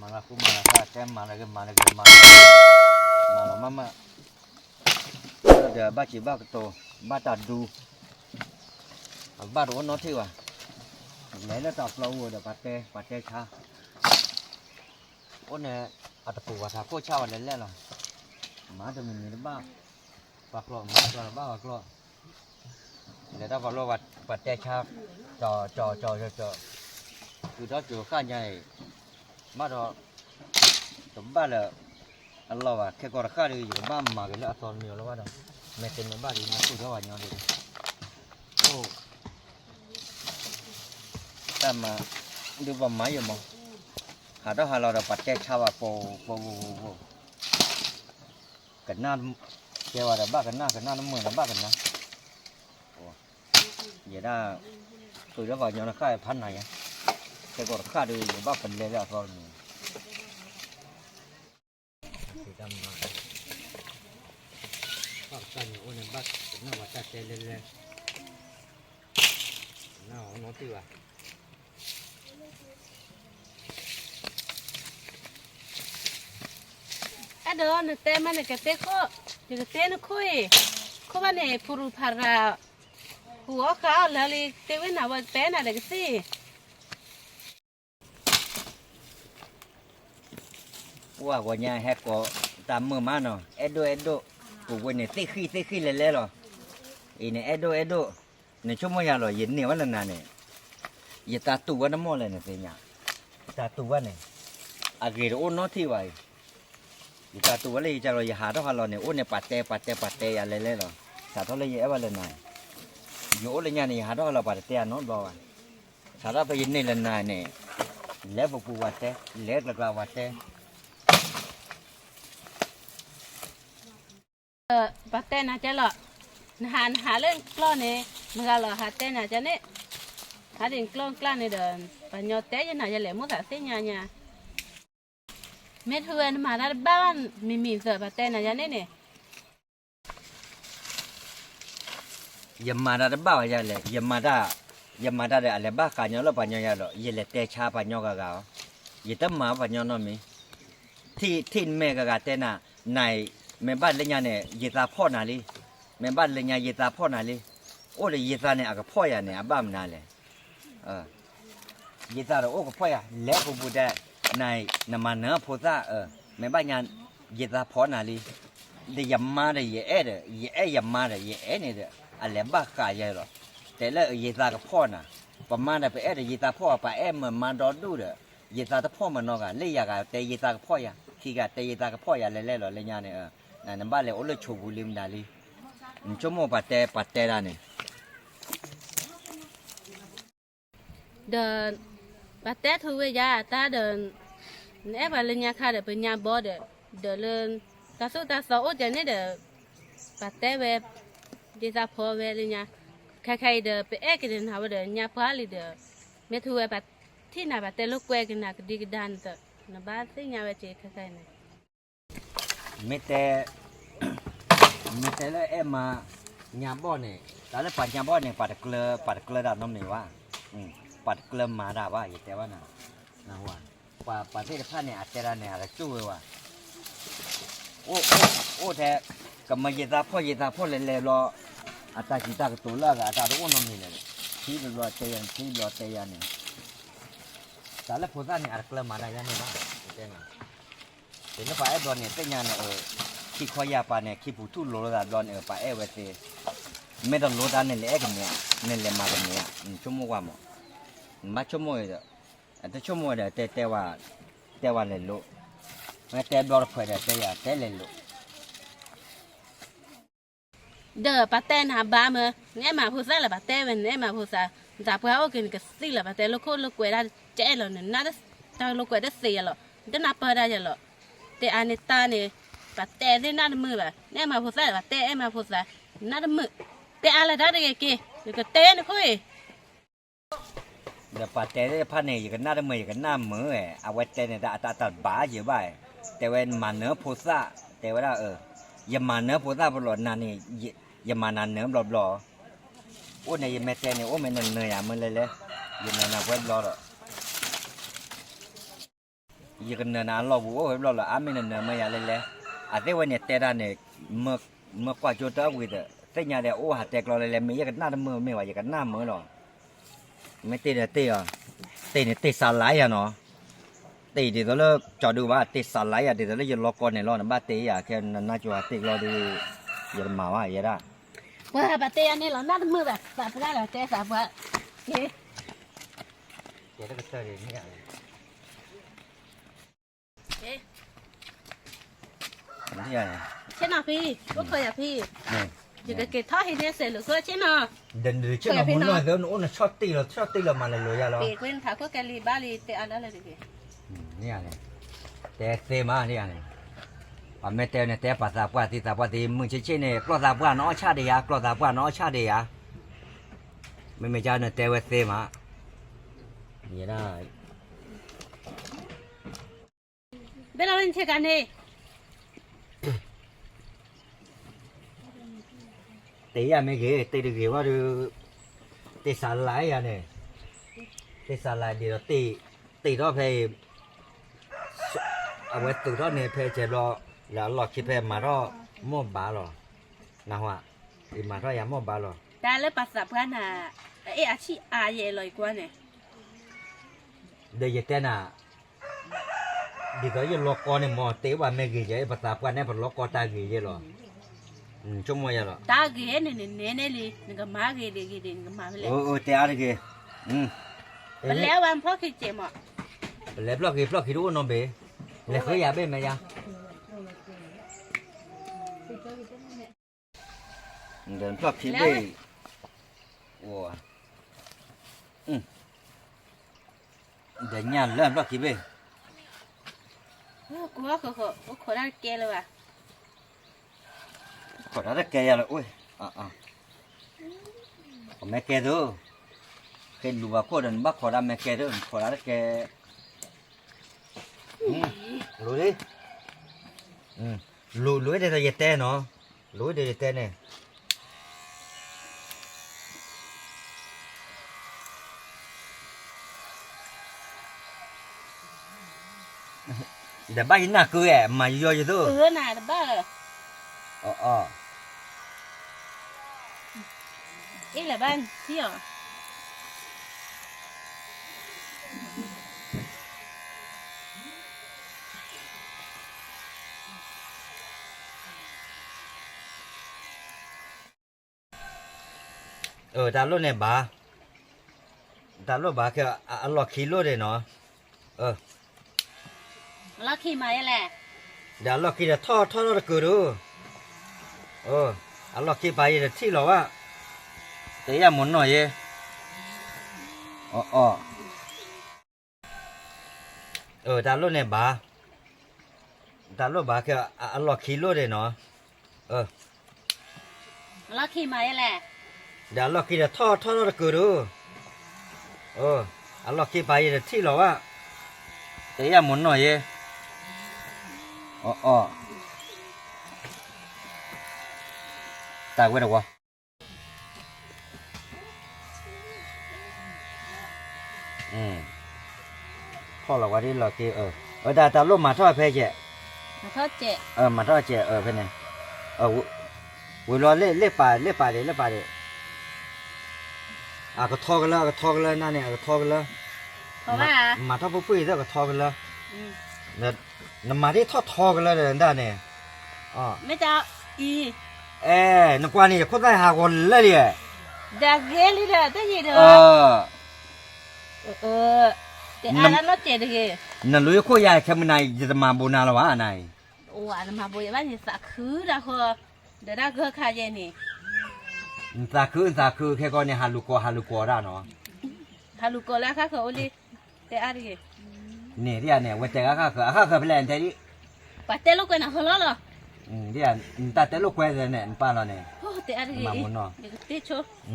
malah aku malah kakek malah mama ada baci bak to bata du baru nó thiêu à lấy nó tập lâu rồi pate cha ôn này ở tập phụ và cô trao lên lên rồi má cho mình nó ba bạc lọ má cho ba bạc lọ để ta vào lọ pate cha trò từ đó từ khai nhảy má đó tụm ba là anh lo à cái con khai đi dùng ba mà cái là toàn nhiều lắm đâu mẹ tên nó ba đi nó tụi nó vào nhau đi ô ta mà đưa vào máy rồi mà hà đó hà lo là bật cái chao vào po cái nan cái vào là ba cái nan nó mười là ba cái nan vậy đó tụi nó vào nhau nó khai phán này cái con khai đi ba phần lên là thôi thì đâm mà bắt tay ôn này bắt nó vào chặt lên nó tiêu à đó nó té mà cái té khó cái té nó khó mà này phụ phara hùa khá là li té với nào té nào cái gì qua qua nhà hết có tạm mưa má nó edo của quên này tê khi lên rồi ý này edo này chúng mới rồi diễn nhiều lần này giờ ta tụ nó mua lên này thế nhỉ ta tụ này à cái đó nó thì vậy ta tụ lấy cho rồi hà đó hà lò này ôn này pate à lên rồi sao thôi lấy vậy lên này dỗ lên nhà này hà đó là pate nó rồi sao đó phải diễn lên này lấy phục vụ pate lấy là pate pate na chả lọ hà lên clon này mà lọ hà tên na chả nè hà định clon này đờn và nhỏ té như nào chả lẽ muốn thả té nhà mấy thứ anh mà đã bán mì giờ pate na chả nè yamada đã bao giờ lẽ yamada để lẽ ba cả nhau là bao nhiêu giờ rồi giờ lẽ té cha bao nhiêu cái giờ tấm má bao nhiêu nó mi thì mẹ cái tên na này mẹ bạn lên nhà này giờ ta phô nào đi mẹ bạn lên nhà giờ ta phô nào đi ô là giờ ta này à cái phô ya này à ba mình nào lẽ giờ ta rồi ô cái phô ya lẽ của bùi đại này nằm mà nữa phô ta mẹ bạn nhà giờ ta phô nào đi để yam má để giờ yam má để giờ này đấy à lẽ ba cả giờ rồiแต่ละgiờ ta cái phô nàoประมาณนั้นไปđể giờ ta phôไปmà đó đủ đấy giờ ta phô mà nó cái lấy ya cáiแต่giờ ta cái phô ya khi cáiแต่giờ ta cái phô ya lên rồi lên nhà này nè ba lẽ ô là chụp bùi lim đà đi chúng mua pate ra này đờn pate thu về giá ta đờn nếu mà lên nhà khai để bên nhà bò để lên ta số ở trên này để pate về đi ra phố về lên nhà khai để bị ép cái nào để nhà phá đi để mấy thu về thì nào pate lúc quay cái nào đi cái đàn đó nó bán thì nhà về chỉ khai này mấy thế là em mà nhà bò này đó là nhà bò này bạt cờ đàn nôm này wa bạt cờ mà đà wa vậy thế wa na wa bạt thế là này à thế là này là chú wa ô thế cầm mà gì ta phô lên lo à ta chỉ ta cái tủ là à ta đúng nôm này này chỉ lo tây này đó là phô ra này à cờ mà đà này wa thế này thế nó phải đòn này cái nhà này khi khoai ya pa này khi phụ thu lô ra đòn ở phải vậy thì mấy đòn lô ra này lẽ cái này mà cái này chung mua qua mà chung mua rồiแต่chung mua rồiแต่ว่าเลยlô màแต่đòn phải làแต่เลยlô đờ pate na ba mà nghe mà phụ sa là pate mình nghe mà phụ sa giả phụ hao cái gì là pate lúc quay ra trẻ rồi nên nó tao lúc quay ra xì rồi nó nạp ra rồiแต่อันนี้ตาเนี่ยปัดแต่ที่นั่นมือแบบเนี่ยมาพูดใส่ปัดแต่มาพูดใส่นั่นมือแต่อะไรได้ยังไงกี่เดี๋ยวก็เต้นคุยเดี๋ยวปัดแต่ได้พันเนี่ยอย่างกันหน้ามืออย่างกันหน้ามือเอาไว้แต่เนี่ยตัดบ้าเยอะไปแต่ว่ามันเนื้อพูดซะแต่ว่าอย่ามาเนื้อพูดซะบลอดนานนี่อย่ามานันเนื้อบลอโอ้เนี่ยยังแม่แต่เนี่ยโอ้แม่เนื้ออย่างมันเลยอย่ามานาเว็บรอหรอก ยีกันเนินอันเราบัวเห็นเราละอาไม่เนินไม่อยากเลยแหละอาแต่วันนี้แต่ด้านเนี่ยเมื่อกว่าจุดเอาไว้แต่เนี่ยเดี๋ยวโอ้หาแตกเราเลยแหละไม่อยากกันหน้ามือไม่ว่าอยากกันหน้ามือหรอไม่ตีเนี่ยตีอ่ะตีเนี่ยตีสาลายอ่ะเนาะตีเดี๋ยวเราจอดูว่าตีสาลายอ่ะเดี๋ยวเราจะรอก่อนเนี่ยรอนะบ้าตีอ่ะแค่น่าจะว่าตีเราดูอย่ามาว่าอย่าได้ ว่าบัดเตอันนี้เราหน้ามือแบบแบบได้เหรอเจ๊สาวว่าเอ๊ะ อย่าได้ไปเจอเลยเนี่ย เอ๊ะ นี่อะไร เช่นน่ะพี่ก็เคยอ่ะพี่ นี่ อยู่กับเกทอดให้เนี่ยเสร็จหรือก็เช่นน่ะ เดินดูเช่นเราหมุนหน่อยเดี๋ยวโอ้น่ะชอบตีเรามาเลยเลยอ่ะเหรอ ปีกเป็นผักก็แกลีบ้าลีเตอันอะไรดิพี่ นี่อะไรแต่เซมานี่อะไรอ่ะแม่เต้เนี่ยแต่ภาษาปาตีมึงเช่นเนี่ยกลอดาปาน้อชาเดียกลอดาปาน้อชาเดียไม่จ้าเนี่ยแต่ว่าเซมานี่ได้ เบลาเป็นเช่นกันนี่ ตีอ่ะไม่เกี่ยตีดีกี่ว่าดูตีสารไหลอ่ะเนี่ยตีสารไหลเดี๋ยวตีรอบเพย์เอาไว้ตีรอบเนี่ยเพย์จะรอแล้วหลอกคิดเพย์มารอม่อบาหรอนะฮะอีมารอยาม่อบาหรอ แต่แล้วภาษาพันน่ะเอ๊ะอาชีอาเย่ลอยกว่าเนี่ย เดี๋ยวแต่น่ะดีก็ยังล็อกก่อนเนี่ยมอเตว่าไม่กี่ใจภาษากันเนี่ยพอล็อกก่อนตากี่ใจหรอชั่วโมงยังหรอ ตาเกเนี่ยเนี่ยเลยนึกมาเกเลยนึกมาเลย โอ้แต่อะไรกี่ไปแล้ววันพ่อคิดเจมอ่ะ แล้วปลอกกี่รู้น้องเบ๋แล้วเคยอยากเบ้ไหมยังเดินปลอกกี่เบ้โอ้เดี๋ยวงานเริ่มปลอกกี่เบ้ กูว่าเขาขอได้แกเลยว่ะ ขอได้แกยังเลยโอ้ยผมไม่แกดูเคยรู้ว่าคนนั้นบ้าขอได้ไม่แกดูขอได้แกรู้ดิรู้เดี๋ยวจะเตะเนาะรู้เดี๋ยวจะเตะเนี่ยเดี๋ยวบ้านน่าเกลือมาเยอะๆดูน่ะบ้าเอ๊ะละบ้านที่อ่ะดาวโลเนี่ยบ้าดาวโลบ้าแค่อัลล็อกกิโลเดเนาะลักขี้มาแหละ เดี๋ยวล็อกกิจะทอดแล้วกูดูอัลล็อกกิไปจะที่หรอวะแต่ยังหมุนหน่อยดาวโลเนี่ยบ้าดาวโลบ้าแค่อัลล็อกกิโลเดเนาะลักขี้มาแหละ เดี๋ยวล็อกกิจะทอดแล้วกูดูอัลล็อกกิไปจะที่หรอวะแต่ยังหมุนหน่อยตากไว้หรอวะพ่อเราว่าที่เราที่แต่ตาลูกมาทอดเพจมาทอดเจมาทอดเจเพจเนี่ยวิรอเล่ป่าเลยก็ทอกันแล้วนั่นเนี่ยก็ทอกันแล้วเพราะว่ามาทอดปุ้ยแล้วก็ทอกันแล้วเนี่ยน้ำมาที่ทอกันแล้วเดินได้เนี่ยไม่จะอีนึกว่านี่คนได้หาคนเลยเนี่ยดักเกลีเด้อตั้งยี่เด้อแต่อันนั้นรถเจ็ดเด้อนั่นรู้ว่าใหญ่แค่มันไหนจะมาบูนาหรอวะอันไหนโอ้อันมาบูยว่านี่สักคือละคอเดี๋ยวได้เกลือขาเจนี่สักคือแค่ก่อนเนี่ยฮาลูกอได้เนาะฮาลูกอแล้วค่ะเขาโอลีแต่อะไรเนี่ยที่อันเนี่ยวันแต่ก็เป็นแรงแท้ดิปัดเตลูกกันนะเขาล้อเหรอที่อันตัดแต่ลูกแควเนี่ยป้าเราเนี่ยโอ้แต่อะไรมาหมุนเนาะเด็กเตะโช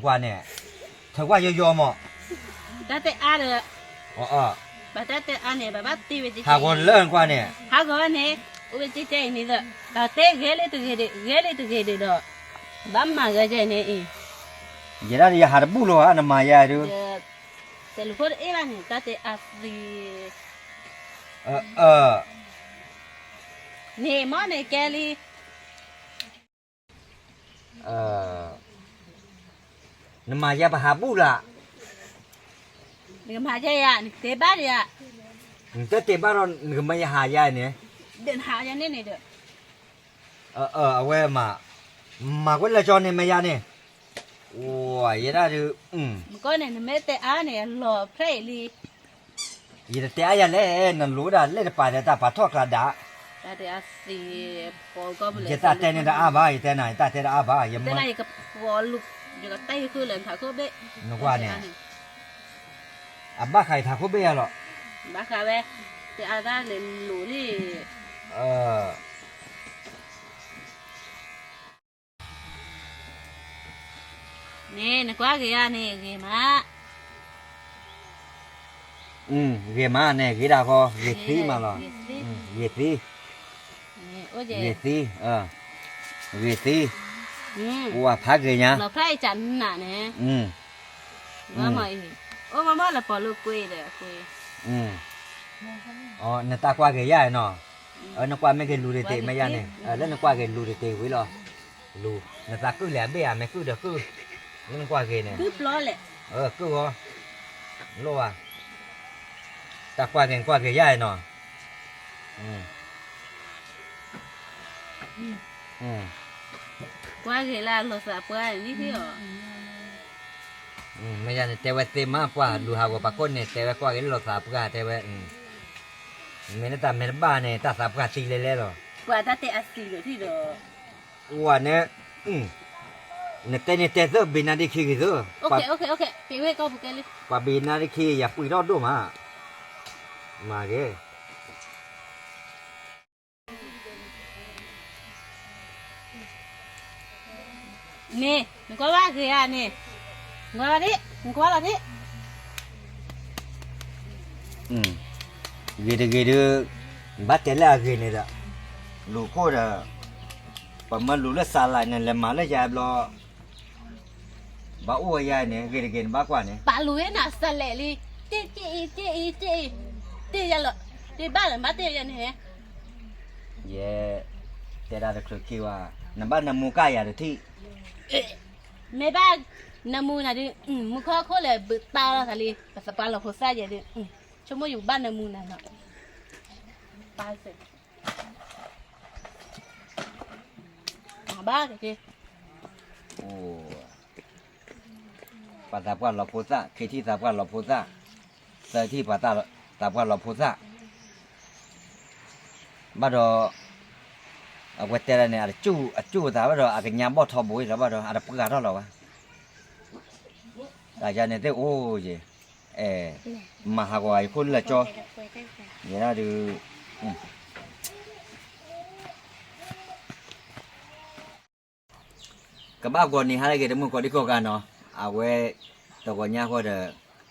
กว่าเนี่ยเธอว่าโยมอ่ะแต่อะไรบัดแต่อันเนี่ยแบบตีเวจิหาคนเลิกกว่าเนี่ยหาคนเนี่ยเวจิเจนี่เด้อแต่เตะเกลีตัวเกลีเด้อบ้ามาเกจเนี่ยอย่าได้หาบุรุษนะมาอย่าดูแต่ลูกคนเอรันแต่อาศี นี่หมอนี่แกลีนมายาบหาบุละ นี่มาใจอ่ะนี่เตบ้าดิอ่ะ แต่เตบ้านเรานมายาหายายเนี่ย เดินหาอย่างนี้นี่เด้อเอาไว้มาก็ละจอเนี่ยมายาเนี่ยโอ้ยยันดูมันก็เนี่ยไม่แต่อ่ะเนี่ยหล่อเพลลียันแต่อายาเล่นั่นรู้ได้เล่นป่าแต่ตาป่าทอดกระดาแต่เดี๋ยวสิพอก็บ่เลยจะตาแต่เนี่ยอาบ้าแต่ไหนตาแต่อาบ้ายัง แต่ ไม่ ไหนก็พอลูกอยู่ก็ไต้คือเลยถ้าก็เบ้ นึกว่าเนี่ยอาบ้าใครทาคุเบียหรอบ้าค่ะเว้แต่อาได้เลยหนูนี่นี่นึกว่ากี่อันนี่กี่มาเกมาเนี่ยกี่ดาวก็เกตีมาหรอเกตีนี่โอ้ยเกตีเกตีว่าพักเลยนะเราไพร่จันน่ะเนี่ยว่าไม่โอ้มาม่าเราพอลูกกุยเลยกุยอ๋อเนี่ยตากว่าเกยย่าเนาะนึกว่าไม่เกลูเรเตไม่ย่าเนี่ยแล้วนึกว่าเกลูเรเตไว้หรอลูเนี่ยตาคือแหลมเบี้ยไม่คือเด็กคือนึกว่าเกเนี่ยคือปล้อแหละคือเหรอรู้ว่าตากว่าเกย่าเนาะว่ากี่ลาเราสับว่านี่คืออ๋อไม่ใช่แต่ว่าเต็มมากกว่าดูหากว่าปากคนเนี่ยแต่ว่าก็เห็นเราสับกันแต่ว่าไม่ได้ตามไม่ได้บ้านเนี่ยตาสับกันตีเลยหรอกว่าตาเตะอัสีอยู่ที่เด้อว่าเนี่ยเนี่ยแต่เนี่ยแต่เจอบินนาดิคีกี่เจอโอเคพี่เว้ก็บุกเลยกว่าบินนาดิคีอย่าปุยรอดด้วยมาเกนี่นึกว่าคืออ่ะนี่นึกว่าดินึกว่าอะไรดิเกดบัดเตล่าเกเนี่ยละลูกโคดประมาณลูกละสาลายนั่นแหละมาแล้วยายบลอบ้าอ้วยยายเนี่ยเกบ้ากว่าเนี่ยปลาลูกน่ะสเลลีเจ๊ยันละเจ๊บ้านเลยมาเจ๊ยันเนี่ยเย่แต่ได้คลุกคิดว่าน้ำบ้านน้ำมูกายอะไรที่ไม่บ้านน้ำมูน่ะดิมุขเขาเลยบึตาละทะเลภาษาปาเราเขาใส่ยังดิชั่วโมงอยู่บ้านน้ำมูน่ะเนาะไปสิมาบ้านสิโอ้ภาษาปาเราพูดซะคือที่ภาษาปาเราพูดซะเสือที่ภาษาปาเราพูดซะบ้านเราเอาไว้แต่ละเนี่ยอาจจู่แต่ว่าเราอาจจะยามบ่ทอบุยแล้วว่าเราอาจจะประกาศเราวะแต่จะเนี่ยโอ้ยมาหากว่าคนละจอเนี่ยนะดูกับบ้านก่อนนี่ฮะอะไรกันมึงก่อนที่ก่อกันเนาะเอาไว้ตัวก่อนเนี่ยก็เด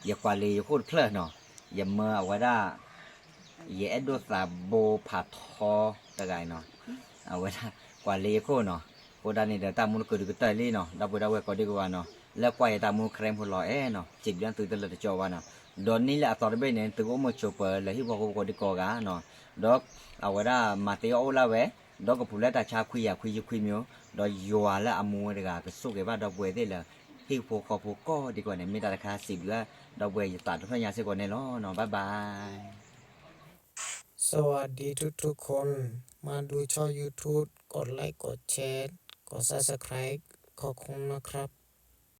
อย่าควาลีอย่าพูดเพลินเนาะอย่าเมื่อเอาไว้ได้อย่าเอ็ดดูสาโบผัดทอตะไกเนาะเอาไว้ได้กว่าลีโคเนาะโคดานี่เดี๋ยวตามมุนก็ดูก็ต่อยลีเนาะดับไว้ก็ดีกว่าเนาะแล้วกว่าตามมุนเครมพลอยเนาะจิบยันตื่นตลอดจอวานาะดอนนี่แหละตอนเบนเนี่ยตัวก็มาโชว์เปิดเลยที่บอกก็ดีกว่าเนาะดอกเอาไว้ได้มาเตอโอลาเวดอกก็พูดแล้วแต่ชาคุยมิวดอกยัวแล้วอามูเด็กก็สู้กันว่าดอกเวได้เลยที่พวกเขาพวกก็ดีกว่าเนี่ยไม่ได้ราคา10แล้วดอกเวจะตัดทุกอย่างเสียก่อนเนี่ยเนาะบ๊ายบายสวัสดีทุกคนมาดูช่อง YouTube กดไลค์กดแชร์กด Subscribe ขอบคุณนะครับ